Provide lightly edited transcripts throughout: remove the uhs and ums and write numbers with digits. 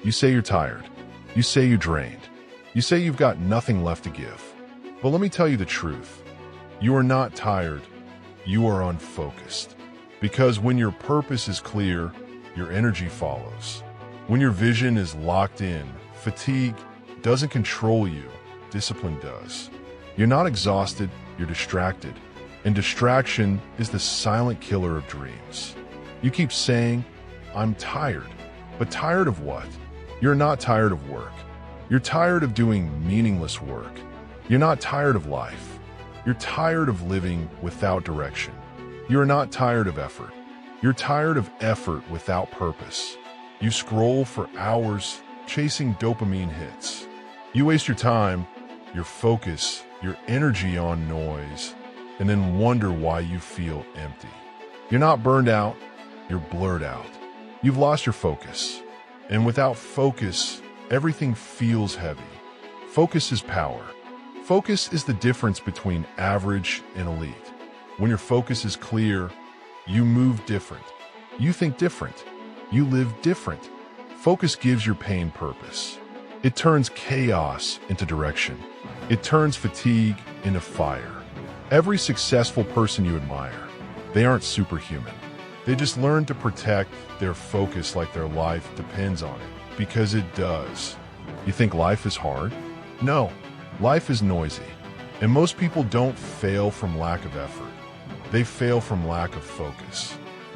You say you're tired. You say you're drained. You say you've got nothing left to give. But let me tell you the truth. You are not tired. You are unfocused. Because when your purpose is clear, your energy follows. When your vision is locked in, fatigue doesn't control you, discipline does. You're not exhausted, you're distracted. And distraction is the silent killer of dreams. You keep saying, I'm tired. But tired of what? You're not tired of work. You're tired of doing meaningless work. You're not tired of life. You're tired of living without direction. You're not tired of effort. You're tired of effort without purpose. You scroll for hours chasing dopamine hits. You waste your time, your focus, your energy on noise, and then wonder why you feel empty. You're not burned out, you're blurred out. You've lost your focus. And without focus, everything feels heavy. Focus is power. Focus is the difference between average and elite. When your focus is clear, you move different. You think different. You live different. Focus gives your pain purpose. It turns chaos into direction. It turns fatigue into fire. Every successful person you admire, they aren't superhuman. They just learn to protect their focus like their life depends on it, because it does. You think life is hard? No, life is noisy. And most people don't fail from lack of effort. They fail from lack of focus.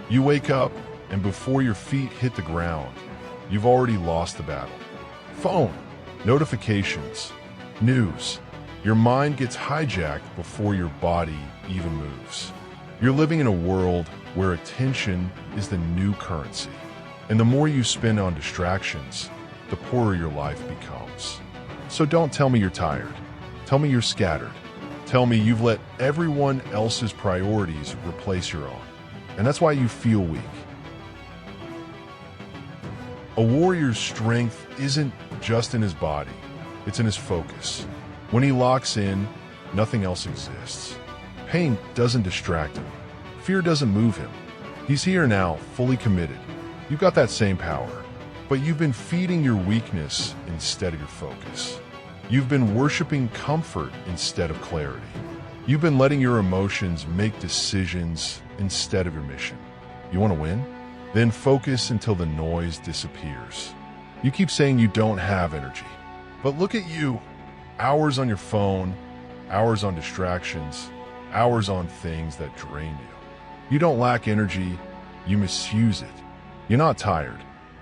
You wake up, and before your feet hit the ground, you've already lost the battle. Phone, notifications, news. Your mind gets hijacked before your body even moves. You're living in a world where attention is the new currency. And the more you spend on distractions, the poorer your life becomes. So don't tell me you're tired. Tell me you're scattered. Tell me you've let everyone else's priorities replace your own. And that's why you feel weak. A warrior's strength isn't just in his body, it's in his focus. When he locks in, nothing else exists. Pain doesn't distract him. Fear doesn't move him. He's here now, fully committed. You've got that same power, but you've been feeding your weakness instead of your focus. You've been worshiping comfort instead of clarity. You've been letting your emotions make decisions instead of your mission. You want to win? Then focus until the noise disappears. You keep saying you don't have energy, but look at you. Hours on your phone, hours on distractions, hours on things that drain you. You don't lack energy, you misuse it. You're not tired,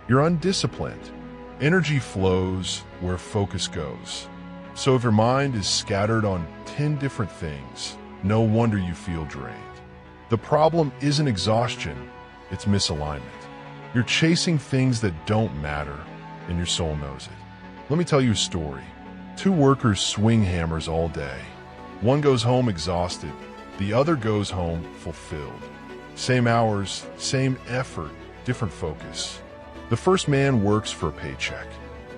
you're undisciplined. Energy flows where focus goes. So if your mind is scattered on 10 different things, no wonder you feel drained. The problem isn't exhaustion, it's misalignment. You're chasing things that don't matter, and your soul knows it. Let me tell you a story. Two workers swing hammers all day. One goes home exhausted, the other goes home fulfilled. Same hours, same effort, different focus. The first man works for a paycheck.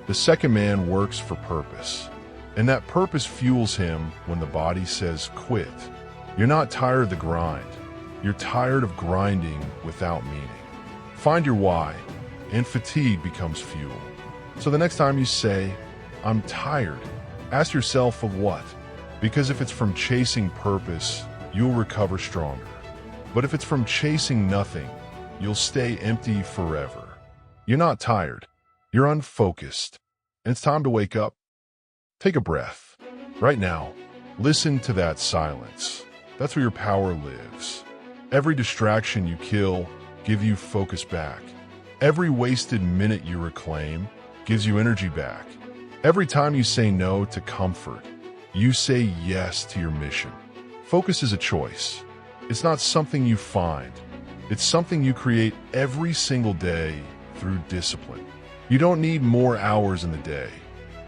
The second man works for purpose. And that purpose fuels him when the body says quit. You're not tired of the grind. You're tired of grinding without meaning. Find your why, and fatigue becomes fuel. So the next time you say, I'm tired, ask yourself of what? Because if it's from chasing purpose, you'll recover stronger. But if it's from chasing nothing, you'll stay empty forever. You're not tired. You're unfocused. And it's time to wake up. Take a breath. Right now, listen to that silence. That's where your power lives. Every distraction you kill gives you focus back. Every wasted minute you reclaim gives you energy back. Every time you say no to comfort, you say yes to your mission. Focus is a choice. It's not something you find. It's something you create every single day through discipline. You don't need more hours in the day.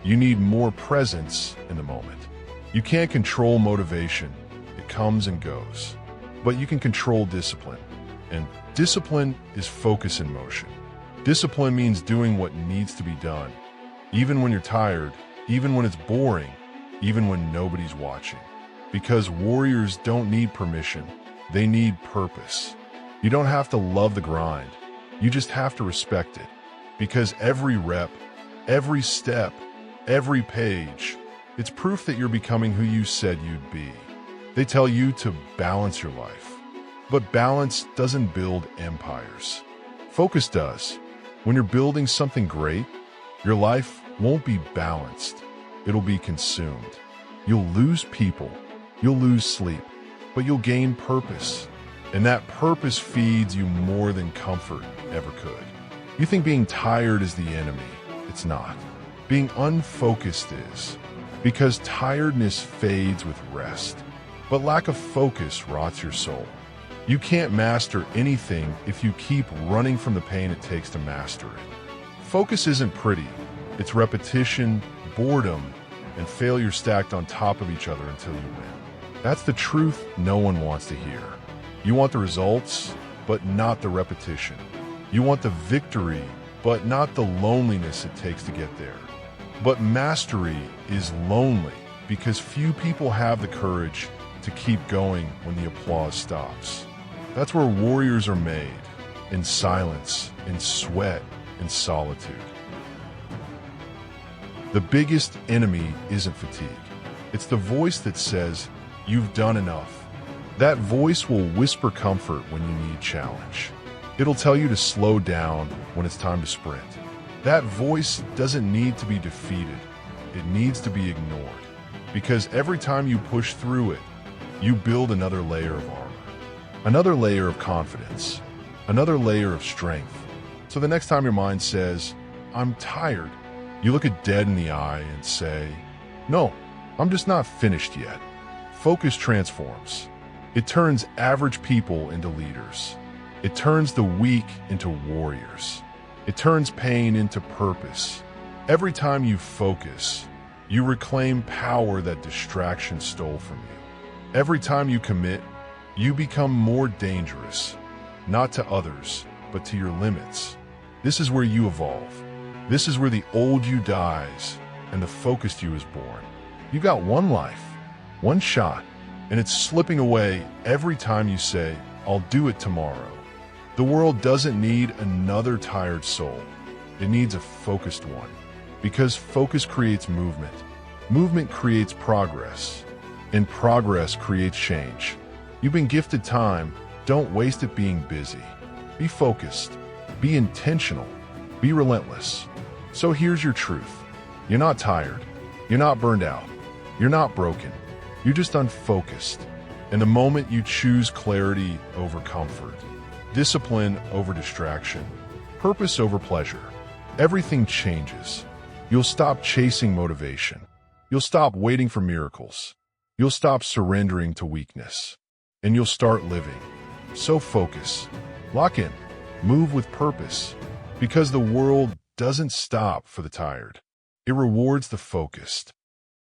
You need more presence in the moment. You can't control motivation. It comes and goes. But you can control discipline. And discipline is focus in motion. Discipline means doing what needs to be done, even when you're tired, even when it's boring, even when nobody's watching. Because warriors don't need permission. They need purpose. You don't have to love the grind. You just have to respect it. Because every rep, Every step, every page, it's proof that you're becoming who you said you'd be. They tell you to balance your life. But balance doesn't build empires. Focus does. When you're building something great, your life won't be balanced. It'll be consumed. You'll lose people. You'll lose sleep. But you'll gain purpose. And that purpose feeds you more than comfort ever could. You think being tired is the enemy. It's not. Being unfocused is. Because tiredness fades with rest. But lack of focus rots your soul. You can't master anything if you keep running from the pain it takes to master it. Focus isn't pretty. It's repetition, boredom, and failure stacked on top of each other until you win. That's the truth no one wants to hear. You want the results, but not the repetition. You want the victory, but not the loneliness it takes to get there. But mastery is lonely because few people have the courage to keep going when the applause stops. That's where warriors are made, in silence, in sweat, in solitude. The biggest enemy isn't fatigue. It's the voice that says, "You've done enough." That voice will whisper comfort when you need challenge. It'll tell you to slow down when it's time to sprint. That voice doesn't need to be defeated. It needs to be ignored. Because every time you push through it, you build another layer of armor. Another layer of confidence, another layer of strength. So the next time your mind says, "I'm tired," you look it dead in the eye and say, "No, I'm just not finished yet." Focus transforms. It turns average people into leaders. It turns the weak into warriors. It turns pain into purpose. Every time you focus, you reclaim power that distraction stole from you. Every time you commit, you become more dangerous, not to others, but to your limits. This is where you evolve. This is where the old you dies and the focused you is born. You got one life, one shot, and it's slipping away every time you say, "I'll do it tomorrow." The world doesn't need another tired soul. It needs a focused one. Because focus creates movement. Movement creates progress. And progress creates change. You've been gifted time. Don't waste it being busy. Be focused. Be intentional. Be relentless. So here's your truth. You're not tired. You're not burned out. You're not broken. You're just unfocused. And the moment you choose clarity over comfort, discipline over distraction, purpose over pleasure, everything changes. You'll stop chasing motivation. You'll stop waiting for miracles. You'll stop surrendering to weakness. And you'll start living. So focus. Lock in. Move with purpose. Because the world doesn't stop for the tired. It rewards the focused.